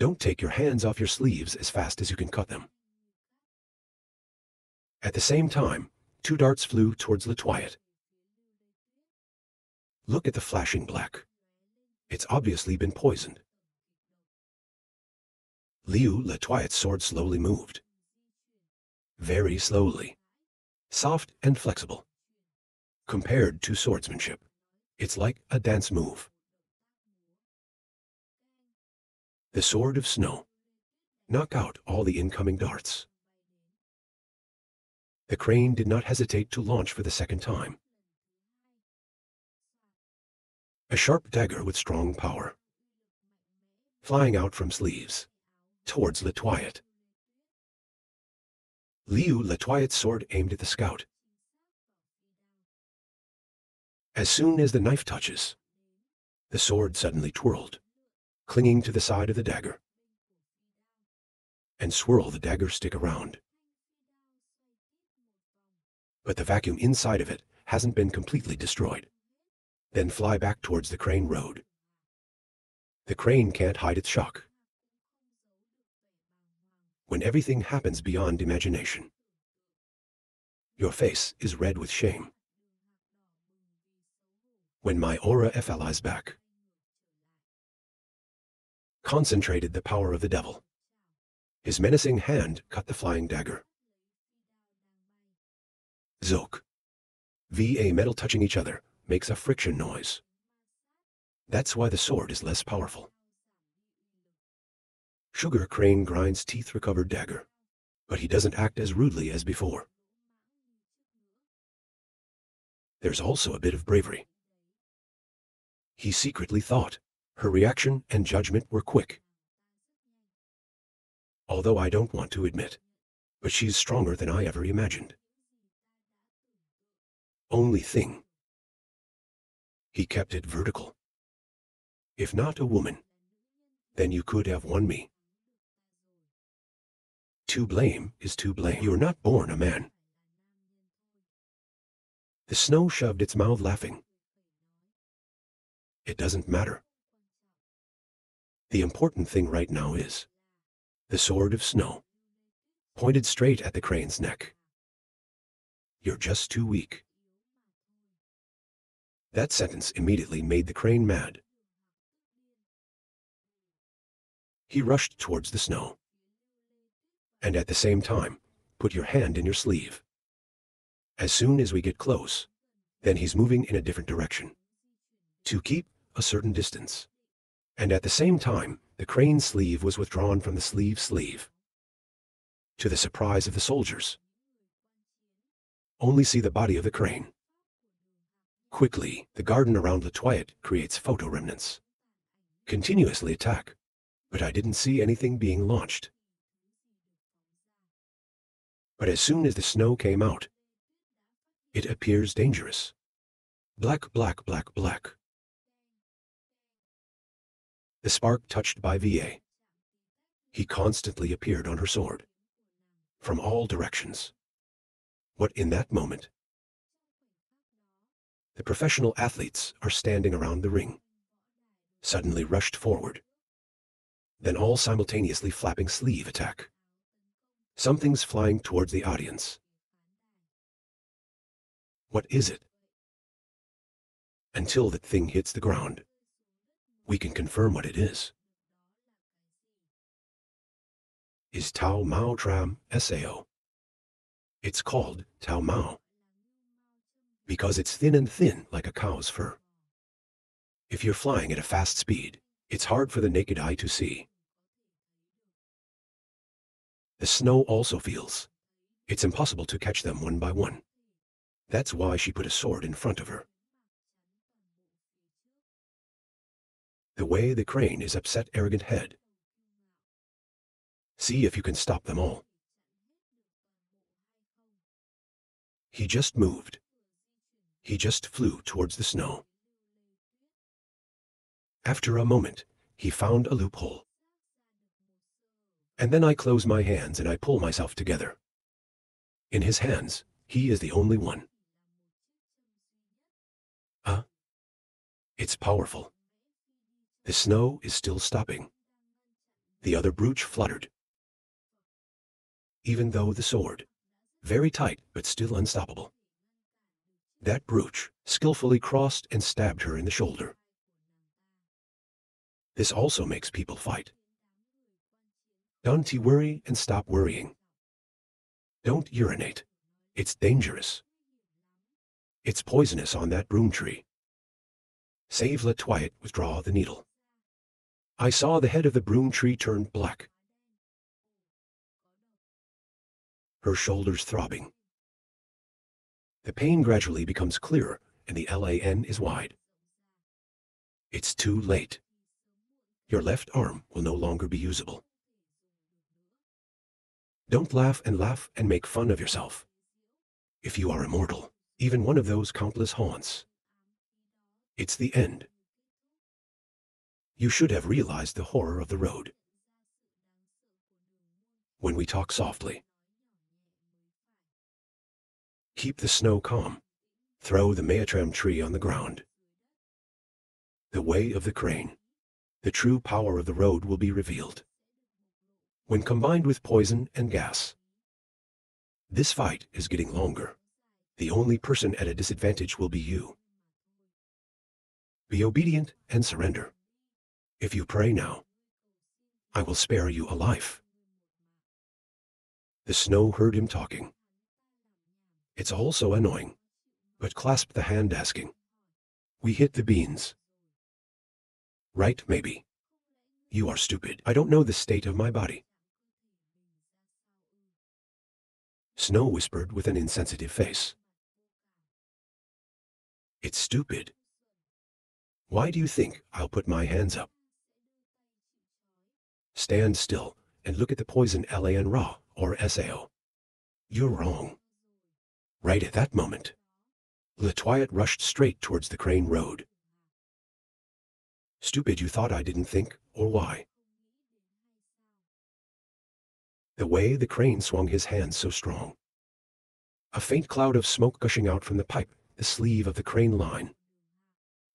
Don't take your hands off your sleeves as fast as you can cut them. At the same time, 2 darts flew towards Latoyat. Look at the flashing black. It's obviously been poisoned. Liu Latoyat's sword slowly moved. Very slowly. Soft and flexible. Compared to swordsmanship, it's like a dance move. The sword of snow. Knock out all the incoming darts. The crane did not hesitate to launch for the second time. A sharp dagger with strong power. Flying out from sleeves. Towards Latoyat. Liu Latoyat's sword aimed at the scout. As soon as the knife touches, the sword suddenly twirled, clinging to the side of the dagger, and swirl the dagger stick around. But the vacuum inside of it hasn't been completely destroyed. Then fly back towards the crane road. The crane can't hide its shock. When everything happens beyond imagination, your face is red with shame. When my aura FLIs back, concentrated the power of the devil. His menacing hand cut the flying dagger. Zoke. VA metal touching each other makes a friction noise. That's why the sword is less powerful. Sugar Crane grinds teeth-recovered dagger, but he doesn't act as rudely as before. There's also a bit of bravery. He secretly thought her reaction and judgment were quick. Although I don't want to admit, but she's stronger than I ever imagined. Only thing, he kept it vertical. If not a woman, then you could have won me. To blame is to blame. You're not born a man. The snow shoved its mouth laughing. It doesn't matter. The important thing right now is the sword of snow, pointed straight at the crane's neck. You're just too weak. That sentence immediately made the crane mad. He rushed towards the snow. And at the same time, put your hand in your sleeve. As soon as we get close, then he's moving in a different direction. To keep a certain distance. And at the same time, the crane's sleeve was withdrawn from the sleeve. To the surprise of the soldiers. Only see the body of the crane. Quickly, the garden around Latoyat creates photo remnants. Continuously attack, but I didn't see anything being launched. But as soon as the snow came out, it appears dangerous. Black, black, black, black. The spark touched by VA. He constantly appeared on her sword. From all directions. What in that moment? The professional athletes are standing around the ring. Suddenly rushed forward. Then all simultaneously flapping sleeve attack. Something's flying towards the audience. What is it? Until that thing hits the ground, we can confirm what it is. Is Tao Mao Tram Sao. It's called Tao Mao because it's thin and thin like a cow's fur. If you're flying at a fast speed, it's hard for the naked eye to see. The snow also feels. It's impossible to catch them one by one. That's why she put a sword in front of her. The way the crane is upset arrogant head. See if you can stop them all. He just moved. He just flew towards the snow. After a moment, he found a loophole. And then I close my hands and I pull myself together. In his hands, he is the only one. It's powerful. The snow is still stopping. The other brooch fluttered. Even though the sword, very tight but still unstoppable. That brooch skillfully crossed and stabbed her in the shoulder. This also makes people fight. Don't you worry and stop worrying. Don't urinate. It's dangerous. It's poisonous on that broom tree. Save let Twyat withdraw the needle. I saw the head of the broom tree turn black. Her shoulders throbbing. The pain gradually becomes clearer and the LAN is wide. It's too late. Your left arm will no longer be usable. Don't laugh and make fun of yourself. If you are immortal, even one of those countless haunts, it's the end. You should have realized the horror of the road. When we talk softly, keep the snow calm. Throw the Maitram tree on the ground. The way of the crane, the true power of the road will be revealed. When combined with poison and gas, this fight is getting longer. The only person at a disadvantage will be you. Be obedient and surrender. If you pray now, I will spare you a life. The snow heard him talking. It's all so annoying, but clasped the hand asking, we hit the beans. Right, maybe. You are stupid. I don't know the state of my body. Snow whispered with an insensitive face. It's stupid. Why do you think I'll put my hands up? Stand still and look at the poison LAN Ra, or SAO. You're wrong. Right at that moment, Twyat rushed straight towards the crane road. Stupid, you thought I didn't think, or why? The way the crane swung his hands so strong. A faint cloud of smoke gushing out from the pipe, the sleeve of the crane line.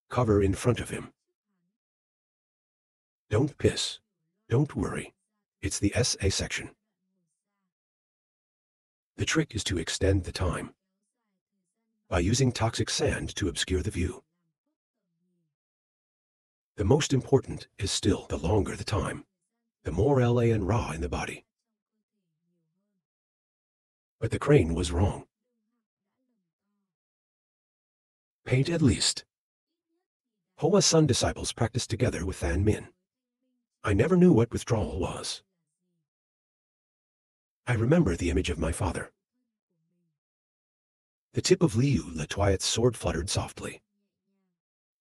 Cover in front of him. Don't piss. Don't worry. It's the SA section. The trick is to extend the time by using toxic sand to obscure the view. The most important is still the longer the time, the more LAN Ra in the body. But the crane was wrong. Paint at least. Hoa Sun disciples practiced together with Than Min. I never knew what withdrawal was. I remember the image of my father. The tip of Liu Twyat's sword fluttered softly.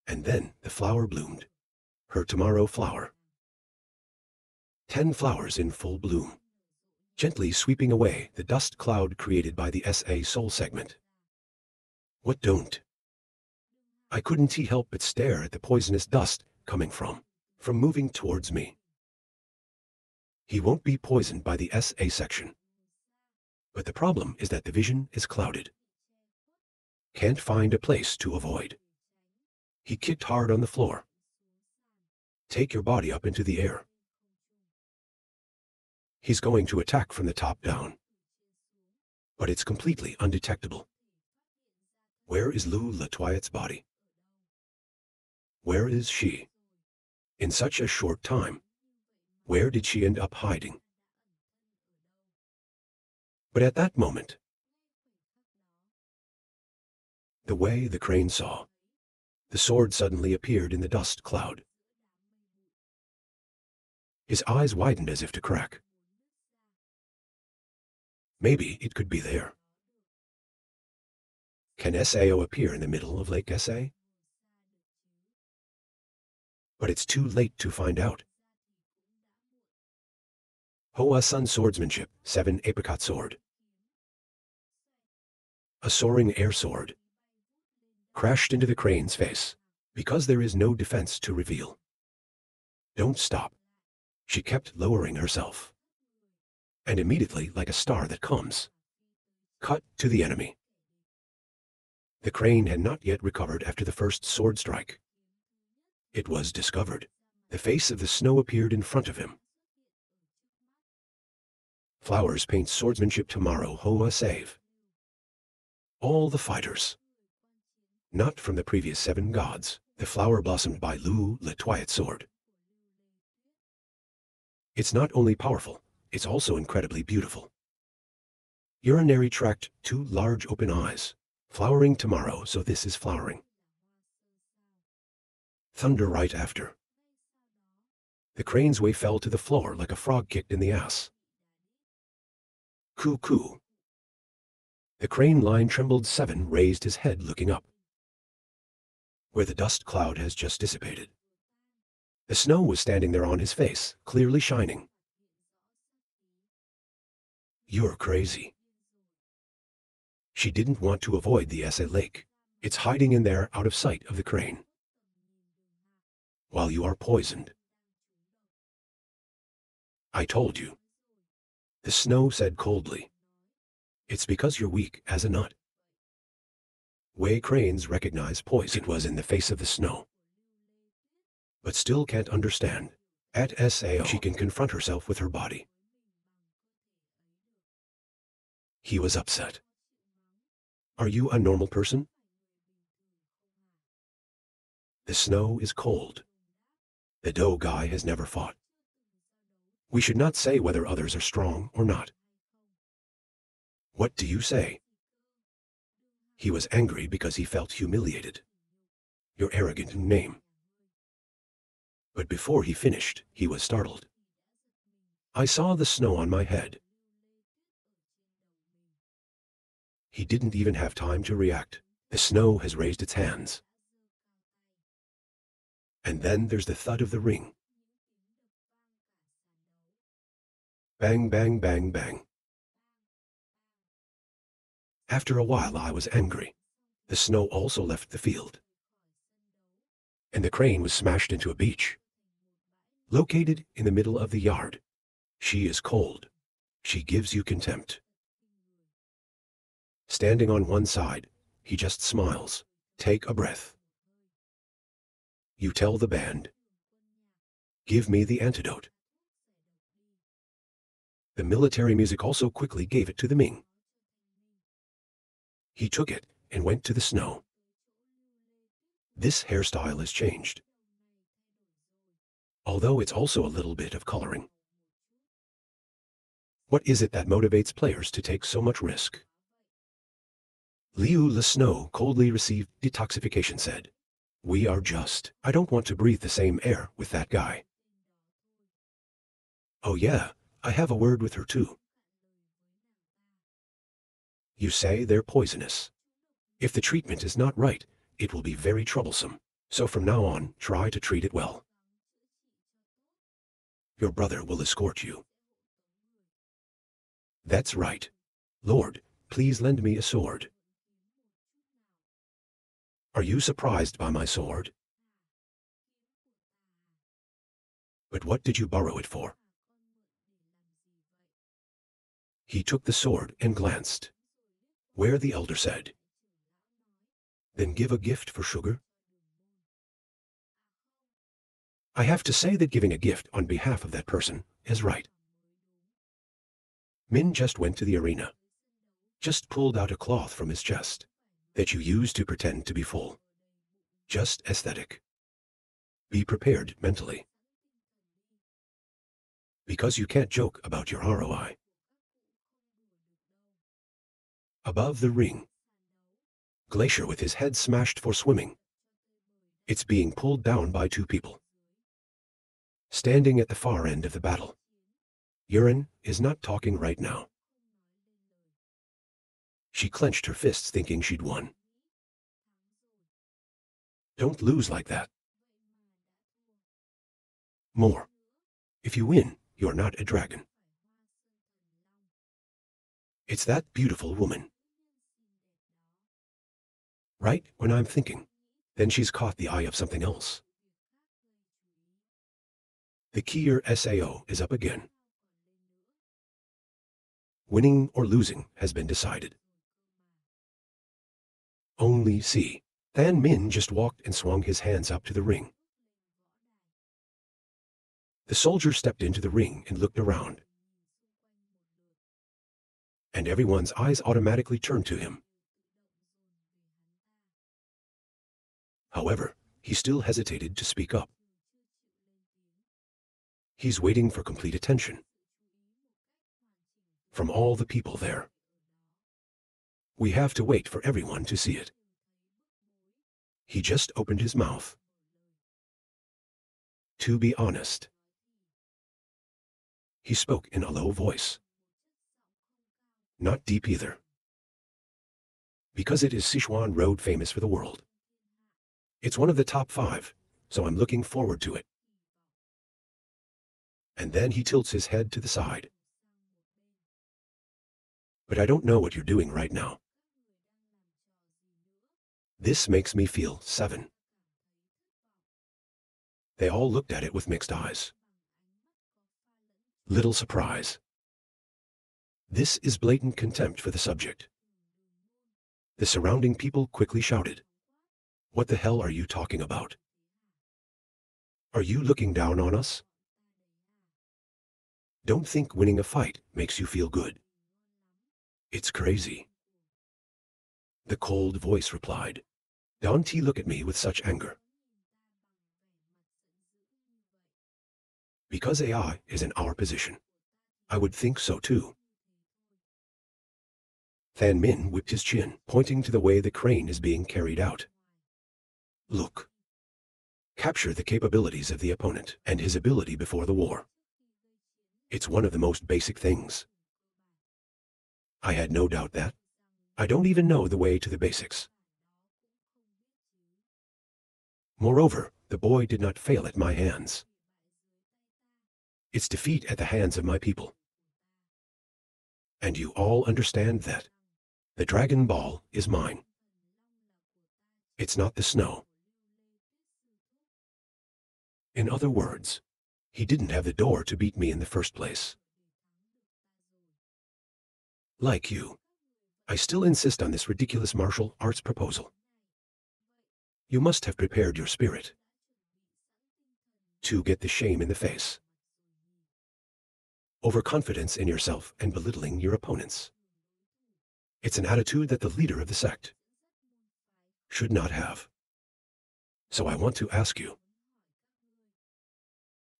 And then the flower bloomed. Her tomorrow flower. 10 flowers in full bloom, gently sweeping away the dust cloud created by the SA soul segment. What don't? I couldn't help but stare at the poisonous dust coming from moving towards me. He won't be poisoned by the SA section. But the problem is that the vision is clouded. Can't find a place to avoid. He kicked hard on the floor. Take your body up into the air. He's going to attack from the top down. But it's completely undetectable. Where is Lu Twyat's body? Where is she? In such a short time, where did she end up hiding? But at that moment, the way the crane saw, the sword suddenly appeared in the dust cloud. His eyes widened as if to crack. Maybe it could be there. Can SAO appear in the middle of Lake SA? But it's too late to find out. Hoa Sun Swordsmanship, 7 Apricot Sword. A soaring air sword. Crashed into the crane's face, because there is no defense to reveal. Don't stop. She kept lowering herself. And immediately, like a star that comes, cut to the enemy. The crane had not yet recovered after the first sword strike. It was discovered. The face of the snow appeared in front of him. Flowers paint swordsmanship tomorrow Hoa save. All the fighters. Not from the previous 7 gods, the flower blossomed by Lu Le Twiat sword. It's not only powerful, it's also incredibly beautiful. Urinary tract, 2 large open eyes. Flowering tomorrow, so this is flowering. Thunder right after. The crane's way fell to the floor like a frog kicked in the ass. Coo coo. The crane line trembled 7 raised his head looking up. Where the dust cloud has just dissipated. The snow was standing there on his face, clearly shining. You're crazy. She didn't want to avoid the Essa lake. It's hiding in there out of sight of the crane. While you are poisoned. I told you. The snow said coldly. It's because you're weak as a nut. Wei cranes recognize poison. It was in the face of the snow. But still can't understand. At Sao, she can confront herself with her body. He was upset. Are you a normal person? The snow is cold. The Do guy has never fought. We should not say whether others are strong or not. What do you say? He was angry because he felt humiliated. Your arrogant name. But before he finished, he was startled. I saw the snow on my head. He didn't even have time to react. The snow has raised its hands. And then there's the thud of the ring. Bang, bang, bang, bang. After a while I was angry. The snow also left the field. And the crane was smashed into a beach. Located in the middle of the yard. She is cold. She gives you contempt. Standing on one side, he just smiles. Take a breath. You tell the band. Give me the antidote. The military music also quickly gave it to the Ming. He took it and went to the snow. This hairstyle has changed. Although it's also a little bit of coloring. What is it that motivates players to take so much risk? Liu Le Snow coldly received detoxification said, we are just. I don't want to breathe the same air with that guy. Oh yeah, I have a word with her too. You say they're poisonous. If the treatment is not right, it will be very troublesome. So from now on, try to treat it well. Your brother will escort you. That's right. Lord, please lend me a sword. Are you surprised by my sword? But what did you borrow it for? He took the sword and glanced. Where the elder said, then give a gift for sugar? I have to say that giving a gift on behalf of that person is right. Min just went to the arena. Just pulled out a cloth from his chest that you use to pretend to be full. Just aesthetic. Be prepared mentally. Because you can't joke about your ROI. Above the ring. Glacier with his head smashed for swimming. It's being pulled down by 2 people. Standing at the far end of the battle. Yurin is not talking right now. She clenched her fists thinking she'd won. Don't lose like that. More. If you win, you're not a dragon. It's that beautiful woman. Right when I'm thinking, then she's caught the eye of something else. The Kier Sao is up again. Winning or losing has been decided. Only see. Than Min just walked and swung his hands up to the ring. The soldier stepped into the ring and looked around. and everyone's eyes automatically turned to him. However, he still hesitated to speak up. He's waiting for complete attention from all the people there. We have to wait for everyone to see it. He just opened his mouth. To be honest. He spoke in a low voice. Not deep either. Because it is Sichuan road famous for the world. It's one of the top 5, so I'm looking forward to it. And then he tilts his head to the side. But I don't know what you're doing right now. This makes me feel 7. They all looked at it with mixed eyes. Little surprise. This is blatant contempt for the subject. The surrounding people quickly shouted, "What the hell are you talking about? Are you looking down on us? Don't think winning a fight makes you feel good. It's crazy." The cold voice replied, "Don't look at me with such anger. Because AI is in our position, I would think so too." Fan Min whipped his chin, pointing to the way the crane is being carried out. Look. Capture the capabilities of the opponent and his ability before the war. It's one of the most basic things. I had no doubt that. I don't even know the way to the basics. Moreover, the boy did not fail at my hands. It's defeat at the hands of my people. And you all understand that. The Dragon Ball is mine. It's not the snow. In other words, he didn't have the door to beat me in the first place. Like you, I still insist on this ridiculous martial arts proposal. You must have prepared your spirit to get the shame in the face. Overconfidence in yourself and belittling your opponents. It's an attitude that the leader of the sect should not have. So I want to ask you.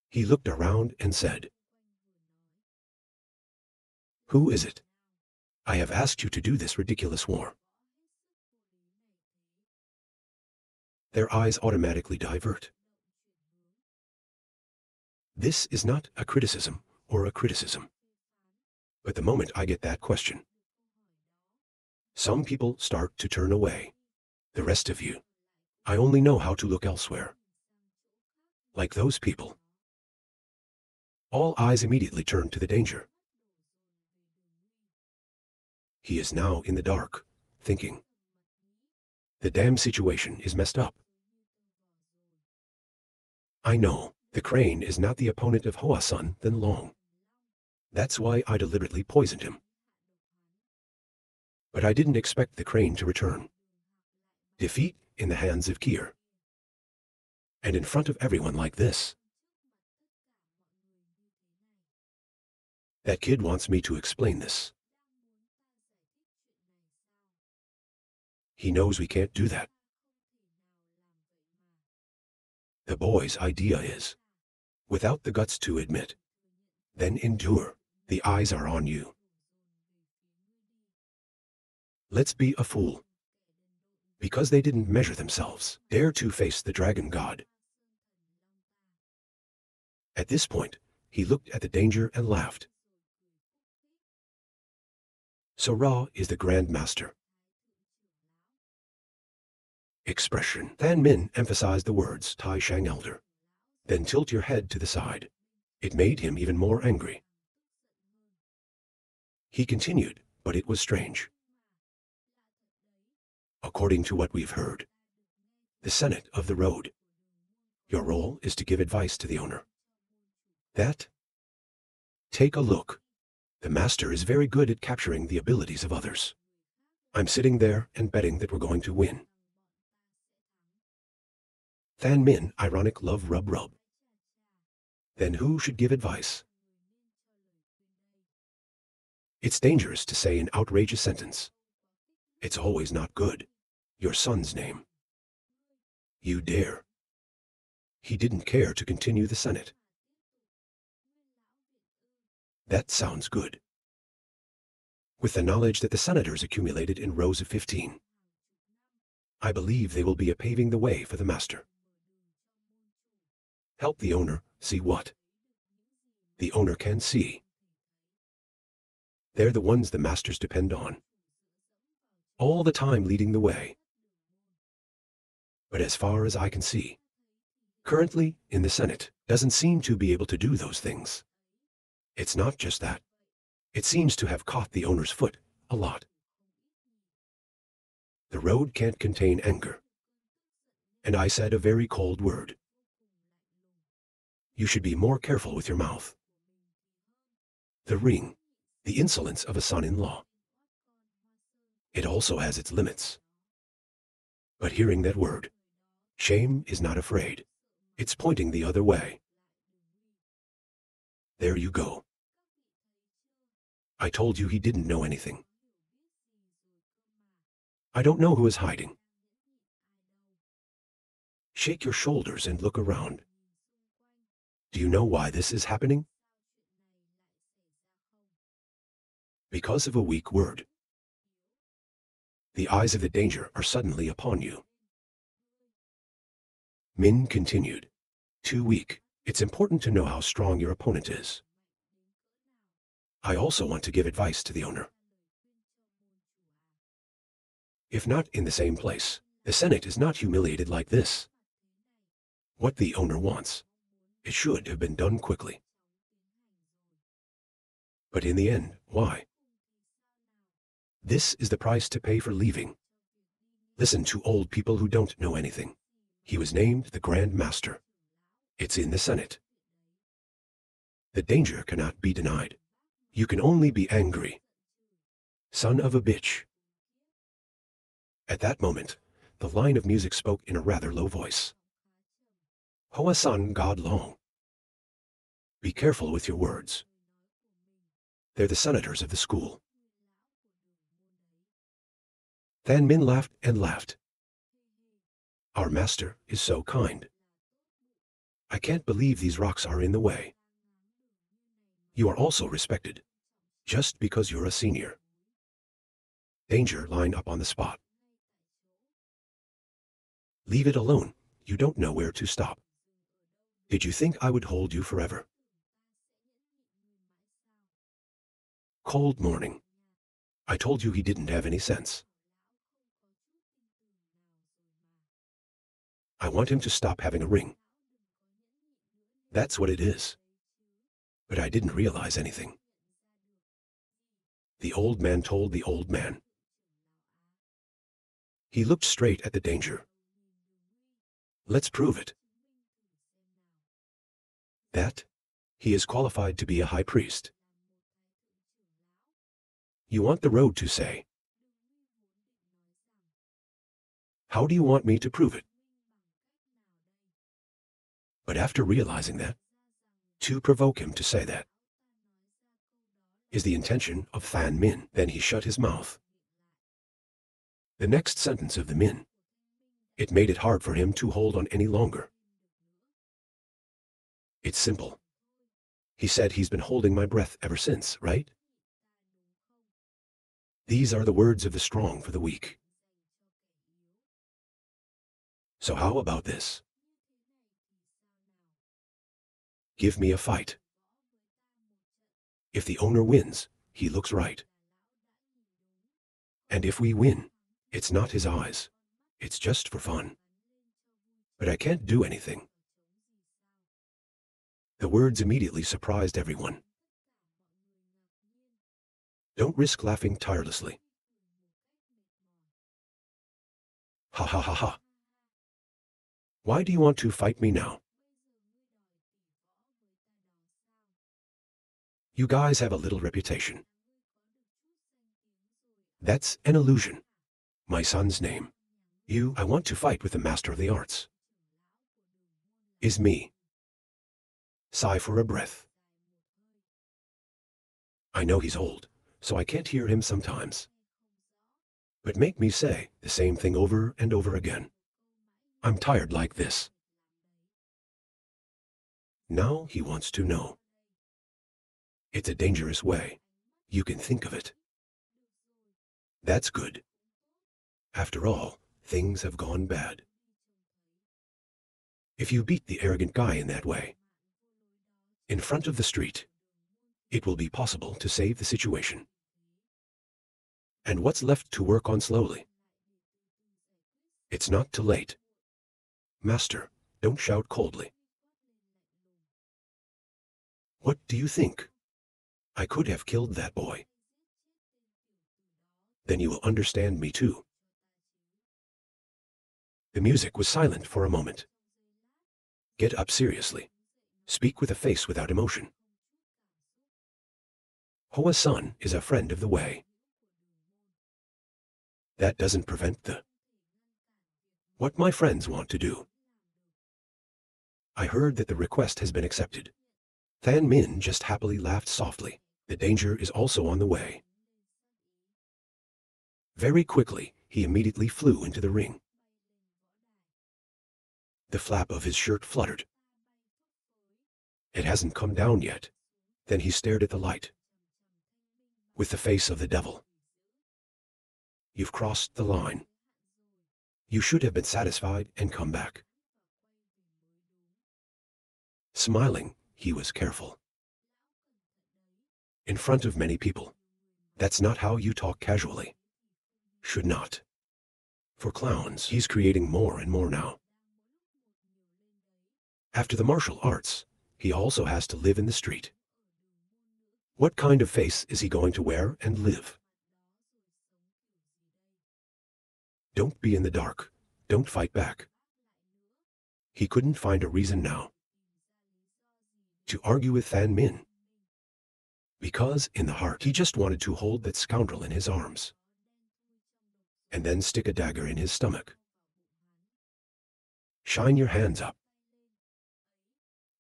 He looked around and said, "Who is it? I have asked you to do this ridiculous war." Their eyes automatically divert. This is not a criticism or a criticism. But the moment I get that question, some people start to turn away. The rest of you, I only know how to look elsewhere. Like those people. All eyes immediately turn to the danger. He is now in the dark, thinking. The damn situation is messed up. I know, the crane is not the opponent of Hoa-sun then long. That's why I deliberately poisoned him. But I didn't expect the crane to return. Defeat in the hands of Kier. And in front of everyone like this. That kid wants me to explain this. He knows we can't do that. The boy's idea is, without the guts to admit, then endure. The eyes are on you. Let's be a fool. Because they didn't measure themselves, dare to face the dragon god. At this point, he looked at the danger and laughed. So Ra is the Grand Master. Expression. Fan Min emphasized the words Tai Shang Elder. Then tilt your head to the side. It made him even more angry. He continued, but it was strange. According to what we've heard, the Senate of the Road, your role is to give advice to the owner. That? Take a look. The master is very good at capturing the abilities of others. I'm sitting there and betting that we're going to win. Fan Min, ironic love rub rub. Then who should give advice? It's dangerous to say an outrageous sentence. It's always not good. Your son's name. You dare. He didn't care to continue the Senate. That sounds good. With the knowledge that the senators accumulated in rows of 15, I believe they will be a paving the way for the master. Help the owner see what? The owner can see. They're the ones the masters depend on. All the time leading the way. But as far as I can see, currently in the Senate doesn't seem to be able to do those things. It's not just that. It seems to have caught the owner's foot a lot. The road can't contain anger. And I said a very cold word. You should be more careful with your mouth. The ring, the insolence of a son-in-law. It also has its limits. But hearing that word, shame is not afraid. It's pointing the other way. There you go. I told you he didn't know anything. I don't know who is hiding. Shake your shoulders and look around. Do you know why this is happening? Because of a weak word. The eyes of the danger are suddenly upon you. Min continued. Too weak. It's important to know how strong your opponent is. I also want to give advice to the owner. If not in the same place, the Senate is not humiliated like this. What the owner wants, it should have been done quickly. But in the end, why? This is the price to pay for leaving. Listen to old people who don't know anything. He was named the Grand Master. It's in the Senate. The danger cannot be denied. You can only be angry. Son of a bitch. At that moment, the line of music spoke in a rather low voice. Hoa-san God long. Be careful with your words. They're the senators of the school. Than Min laughed and laughed. Our master is so kind. I can't believe these rocks are in the way. You are also respected, just because you're a senior. Danger line up on the spot. Leave it alone. You don't know where to stop. Did you think I would hold you forever? Cold morning. I told you he didn't have any sense. I want him to stop having a ring. That's what it is. But I didn't realize anything. The old man told the old man. He looked straight at the danger. Let's prove it. That he is qualified to be a high priest. You want the road to say. How do you want me to prove it? But after realizing that, to provoke him to say that, is the intention of Than Min, then he shut his mouth. The next sentence of the Min, it made it hard for him to hold on any longer. It's simple. He said he's been holding my breath ever since, right? These are the words of the strong for the weak. So how about this? Give me a fight. If the owner wins, he looks right. And if we win, it's not his eyes. It's just for fun. But I can't do anything. The words immediately surprised everyone. Don't risk laughing tirelessly. Ha ha ha ha. Why do you want to fight me now? You guys have a little reputation. That's an illusion. My son's name. I want to fight with the master of the arts. Is me. Sigh for a breath. I know he's old, so I can't hear him sometimes. But make me say the same thing over and over again. I'm tired like this. Now he wants to know. It's a dangerous way. You can think of it. That's good. After all, things have gone bad. If you beat the arrogant guy in that way, in front of the street, it will be possible to save the situation. And what's left to work on slowly? It's not too late. Master, don't shout coldly. What do you think? I could have killed that boy. Then you will understand me too. The music was silent for a moment. Get up seriously. Speak with a face without emotion. Hua's son is a friend of the way. That doesn't prevent what my friends want to do. I heard that the request has been accepted. Than Min just happily laughed softly. The danger is also on the way. Very quickly, he immediately flew into the ring. The flap of his shirt fluttered. It hasn't come down yet. Then he stared at the light. With the face of the devil. You've crossed the line. You should have been satisfied and come back. Smiling, he was careful. In front of many people. That's not how you talk casually. Should not. For clowns, he's creating more and more now. After the martial arts, he also has to live in the street. What kind of face is he going to wear and live? Don't be in the dark. Don't fight back. He couldn't find a reason now to argue with Than Min. Because in the heart, he just wanted to hold that scoundrel in his arms. And then stick a dagger in his stomach. Shine your hands up.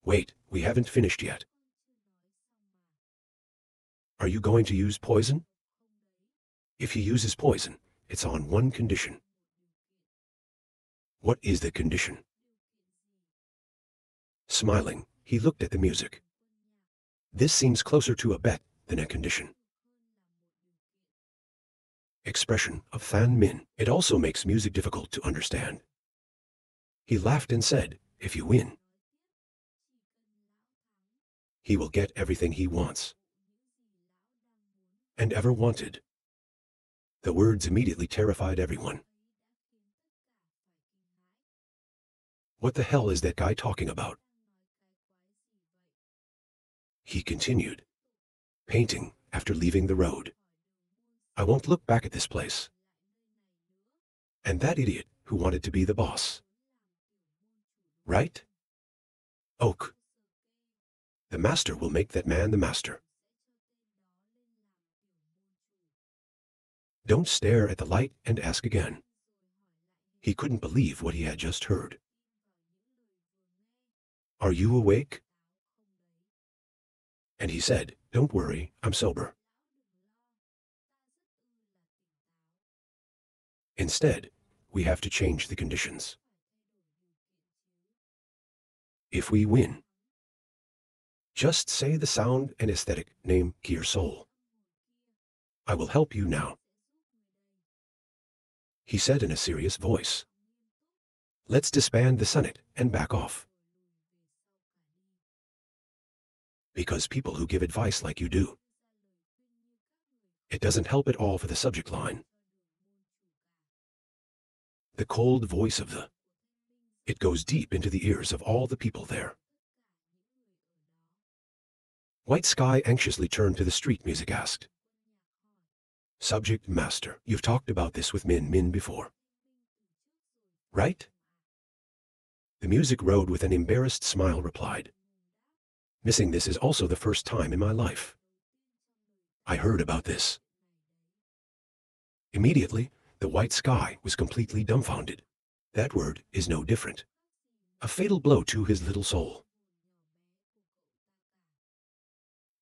Wait, we haven't finished yet. Are you going to use poison? If he uses poison, it's on one condition. What is the condition? Smiling, he looked at the music. This seems closer to a bet than a condition. Expression of Than Min. It also makes music difficult to understand. He laughed and said, if you win, he will get everything he wants and ever wanted. The words immediately terrified everyone. What the hell is that guy talking about? He continued, painting after leaving the road. I won't look back at this place. And that idiot who wanted to be the boss. Right? Oak. The master will make that man the master. Don't stare at the light and ask again. He couldn't believe what he had just heard. Are you awake? And he said, don't worry, I'm sober. Instead, we have to change the conditions. If we win, just say the sound and aesthetic name Gear Soul. I will help you now. He said in a serious voice. Let's disband the Senate and back off. Because people who give advice like you do, it doesn't help at all for the subject line. The cold voice of it goes deep into the ears of all the people there. White Sky anxiously turned to the street music asked. Subject master, you've talked about this with Min before. Right? The music road with an embarrassed smile replied. Missing this is also the first time in my life. I heard about this. Immediately, the White Sky was completely dumbfounded. That word is no different. A fatal blow to his little soul.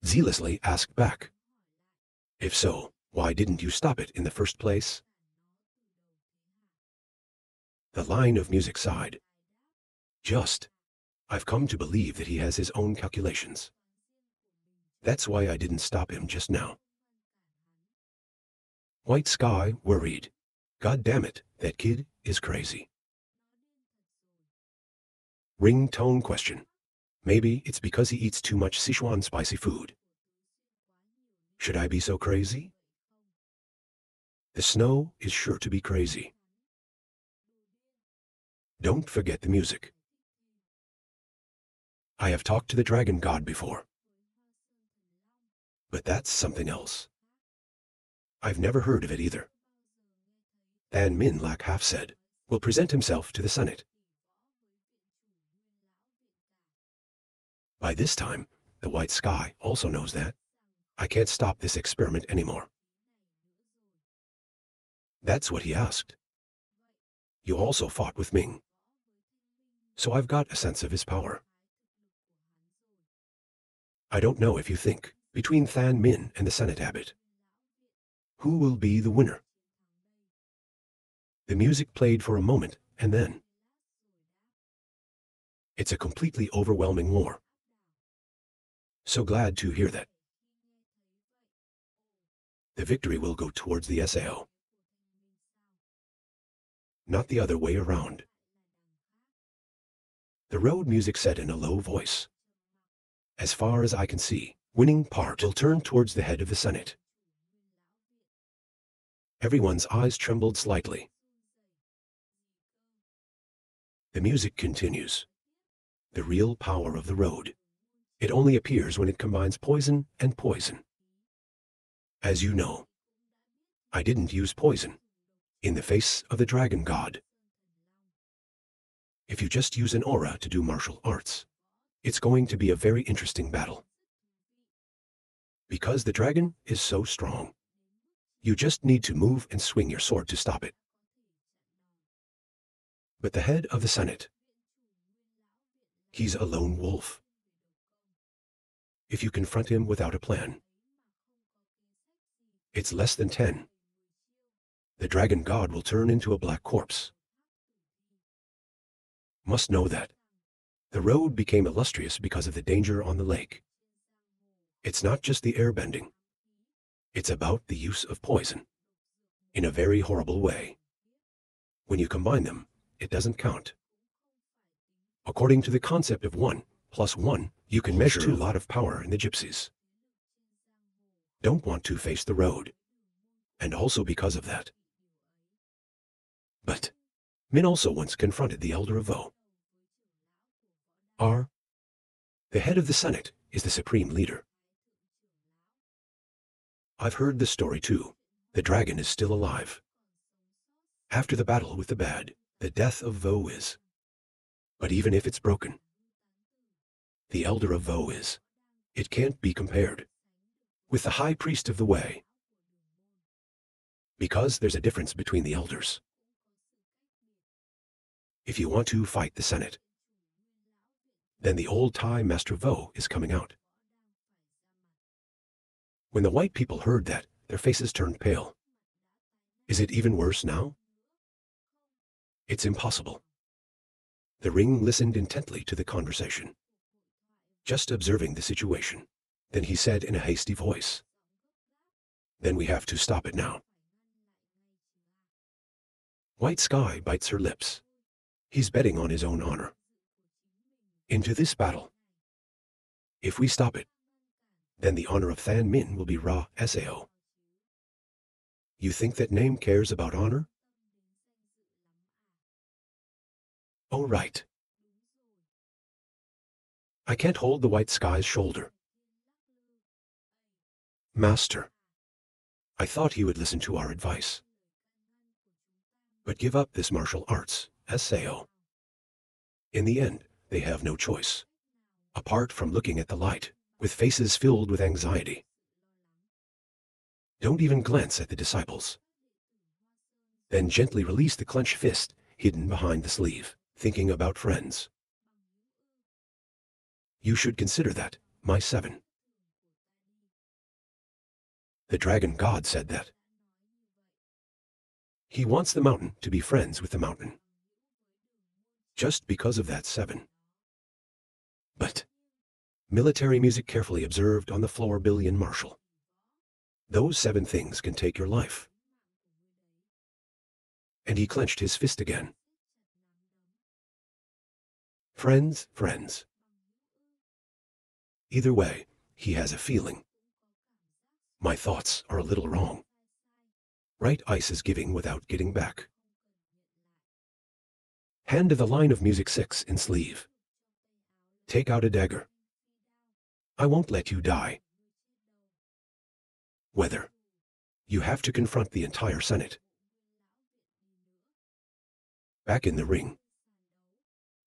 Zealously asked back. If so, why didn't you stop it in the first place? The line of music sighed. Just. I've come to believe that he has his own calculations. That's why I didn't stop him just now. White Sky worried. God damn it, that kid is crazy. Ringtone question. Maybe it's because he eats too much Sichuan spicy food. Should I be so crazy? The snow is sure to be crazy. Don't forget the music. I have talked to the dragon god before. But that's something else. I've never heard of it either. Than Min Lak half said, will present himself to the Senate. By this time, the White Sky also knows that. I can't stop this experiment anymore. That's what he asked. You also fought with Ming. So I've got a sense of his power. I don't know if you think, between Than Min and the Senate Abbot, who will be the winner? The music played for a moment, and then it's a completely overwhelming war. So glad to hear that. The victory will go towards the SAO. Not the other way around. The road music said in a low voice. As far as I can see, winning part will turn towards the head of the Senate. Everyone's eyes trembled slightly. The music continues. The real power of the road. It only appears when it combines poison and poison. As you know, I didn't use poison in the face of the dragon god. If you just use an aura to do martial arts, it's going to be a very interesting battle. Because the dragon is so strong, you just need to move and swing your sword to stop it. But the head of the Senate, he's a lone wolf. If you confront him without a plan, it's less than 10. The dragon god will turn into a black corpse. Must know that. The road became illustrious because of the danger on the lake. It's not just the airbending. It's about the use of poison. In a very horrible way. When you combine them, it doesn't count. According to the concept of 1 + 1, you can measure a lot of power in the gypsies. Don't want to face the road. And also because of that. But Min also once confronted the elder of Vo. The head of the Senate is the supreme leader. I've heard the story too. The dragon is still alive. After the battle with the bad, the death of Vo is. But even if it's broken, the elder of Vo is. It can't be compared with the high priest of the way. Because there's a difference between the elders. If you want to fight the Senate, then the old Thai Master Vo is coming out. When the white people heard that, their faces turned pale. Is it even worse now? It's impossible. The ring listened intently to the conversation, just observing the situation. Then he said in a hasty voice, "Then we have to stop it now." White Sky bites her lips. He's betting on his own honor. Into this battle. If we stop it, then the honor of Than Min will be Ra Sao. You think that name cares about honor? Oh, right. I can't hold the White Sky's shoulder. Master, I thought he would listen to our advice. But give up this martial arts, Sao. In the end, they have no choice, apart from looking at the light, with faces filled with anxiety. Don't even glance at the disciples. Then gently release the clenched fist hidden behind the sleeve, thinking about friends. You should consider that, my 7. The dragon god said that. He wants the mountain to be friends with the mountain. Just because of that 7. But military music carefully observed on the floor billion Marshall. Those 7 things can take your life. And he clenched his fist again. Friends, friends. Either way, he has a feeling. My thoughts are a little wrong. Right ice is giving without getting back. Hand to the line of music 6 in sleeve. Take out a dagger. I won't let you die. Whether you have to confront the entire Senate. Back in the ring.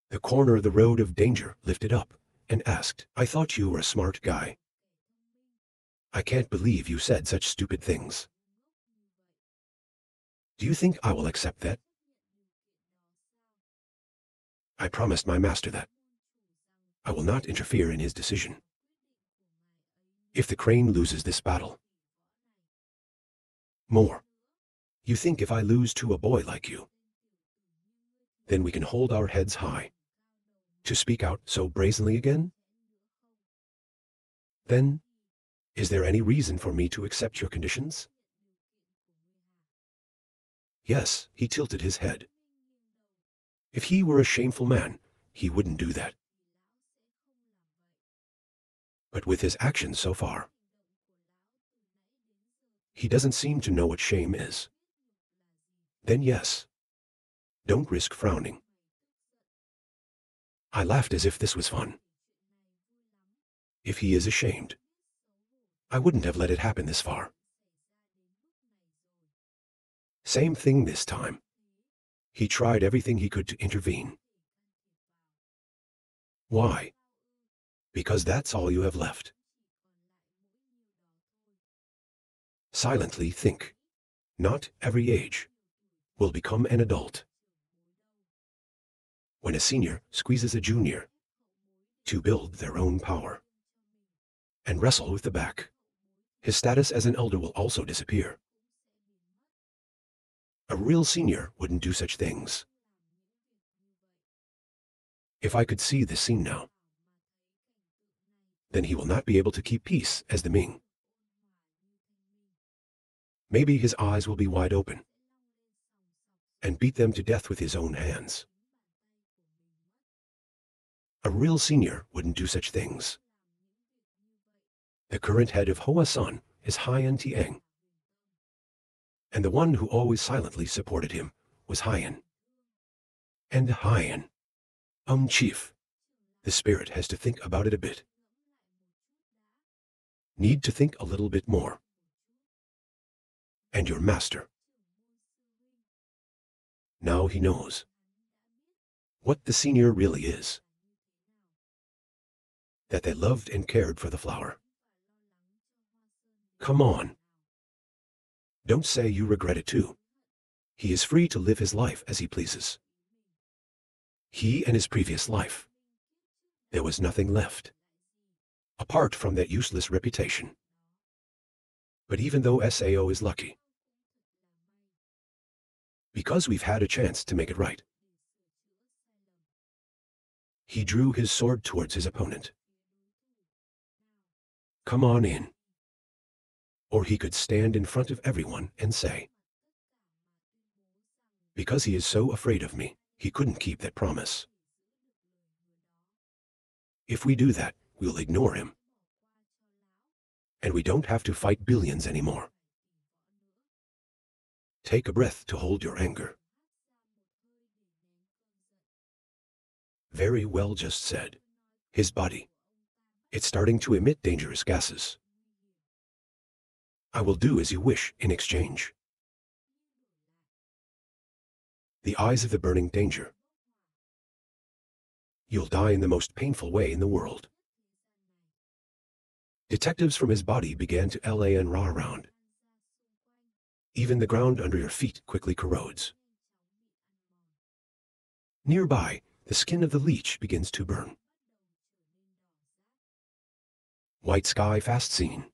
The corner of the road of danger lifted up and asked, I thought you were a smart guy. I can't believe you said such stupid things. Do you think I will accept that? I promised my master that I will not interfere in his decision. If the crane loses this battle. More. You think if I lose to a boy like you, then we can hold our heads high to speak out so brazenly again? Then, is there any reason for me to accept your conditions? Yes, he tilted his head. If he were a shameful man, he wouldn't do that. But with his actions so far, he doesn't seem to know what shame is. Then yes, don't risk frowning. I laughed as if this was fun. If he is ashamed, I wouldn't have let it happen this far. Same thing this time. He tried everything he could to intervene. Why? Because that's all you have left. Silently think. Not every age will become an adult. When a senior squeezes a junior to build their own power and wrestle with the back, his status as an elder will also disappear. A real senior wouldn't do such things. If I could see this scene now, then he will not be able to keep peace as the Ming. Maybe his eyes will be wide open and beat them to death with his own hands. A real senior wouldn't do such things. The current head of Hoa Sun is Haiyan Tiang, and the one who always silently supported him was Haiyan. And Haiyan, chief, the spirit has to think about it a bit. Need to think a little bit more. And your master. Now he knows what the senior really is. That they loved and cared for the flower. Come on. Don't say you regret it too. He is free to live his life as he pleases. He and his previous life. There was nothing left, apart from that useless reputation. But even though Sao is lucky, because we've had a chance to make it right, he drew his sword towards his opponent. Come on in. Or he could stand in front of everyone and say, because he is so afraid of me, he couldn't keep that promise. If we do that, we'll ignore him. And we don't have to fight billions anymore. Take a breath to hold your anger. Very well just said. His body. It's starting to emit dangerous gases. I will do as you wish in exchange. The eyes of the burning danger. You'll die in the most painful way in the world. Detectives from his body began to LA and raw around. Even the ground under your feet quickly corrodes. Nearby, the skin of the leech begins to burn. White sky fast seen.